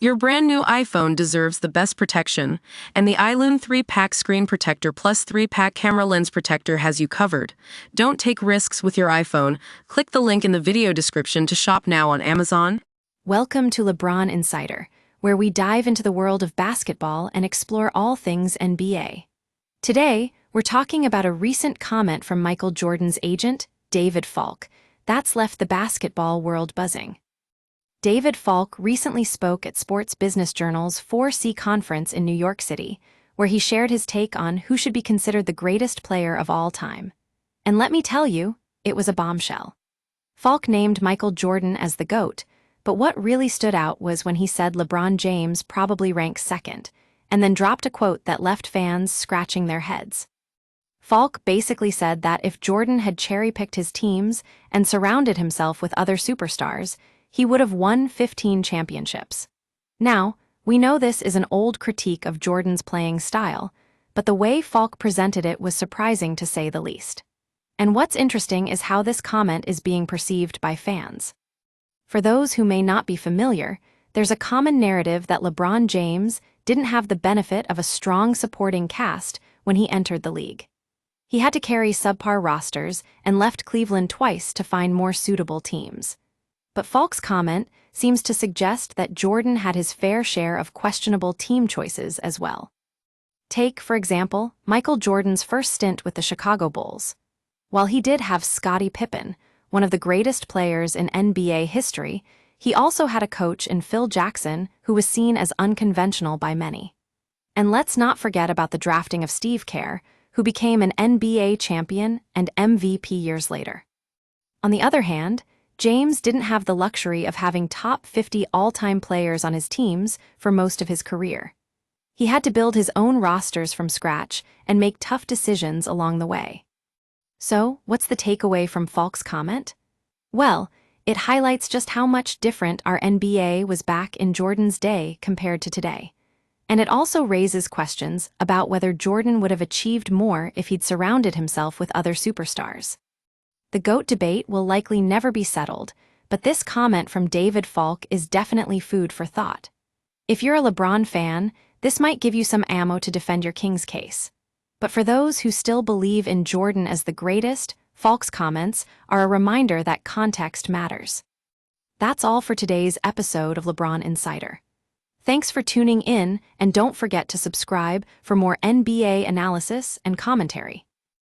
Your brand new iPhone deserves the best protection, and the iLune 3-pack screen protector plus 3-pack camera lens protector has you covered. Don't take risks with your iPhone. Click the link in the video description to shop now on Amazon. Welcome to LeBron Insider, where we dive into the world of basketball and explore all things NBA. Today, we're talking about a recent comment from Michael Jordan's agent, David Falk, that's left the basketball world buzzing. David Falk recently spoke at Sports Business Journal's 4C conference in New York City, where he shared his take on who should be considered the greatest player of all time. And let me tell you, it was a bombshell. Falk named Michael Jordan as the GOAT, but what really stood out was when he said LeBron James probably ranks second, and then dropped a quote that left fans scratching their heads. Falk basically said that if Jordan had cherry-picked his teams and surrounded himself with other superstars, he would have won 15 championships. Now, we know this is an old critique of Jordan's playing style, but the way Falk presented it was surprising to say the least. And what's interesting is how this comment is being perceived by fans. For those who may not be familiar, there's a common narrative that LeBron James didn't have the benefit of a strong supporting cast when he entered the league. He had to carry subpar rosters and left Cleveland twice to find more suitable teams. But Falk's comment seems to suggest that Jordan had his fair share of questionable team choices as well. Take, for example, Michael Jordan's first stint with the Chicago Bulls. While he did have Scottie Pippen, one of the greatest players in NBA history, he also had a coach in Phil Jackson who was seen as unconventional by many. And let's not forget about the drafting of Steve Kerr, who became an NBA champion and MVP years later. On the other hand, James didn't have the luxury of having top 50 all-time players on his teams for most of his career. He had to build his own rosters from scratch and make tough decisions along the way. So, what's the takeaway from Falk's comment? Well, it highlights just how much different our NBA was back in Jordan's day compared to today. And it also raises questions about whether Jordan would have achieved more if he'd surrounded himself with other superstars. The GOAT debate will likely never be settled, but this comment from David Falk is definitely food for thought. If you're a LeBron fan, this might give you some ammo to defend your Kings case. But for those who still believe in Jordan as the greatest, Falk's comments are a reminder that context matters. That's all for today's episode of LeBron Insider. Thanks for tuning in, and don't forget to subscribe for more NBA analysis and commentary.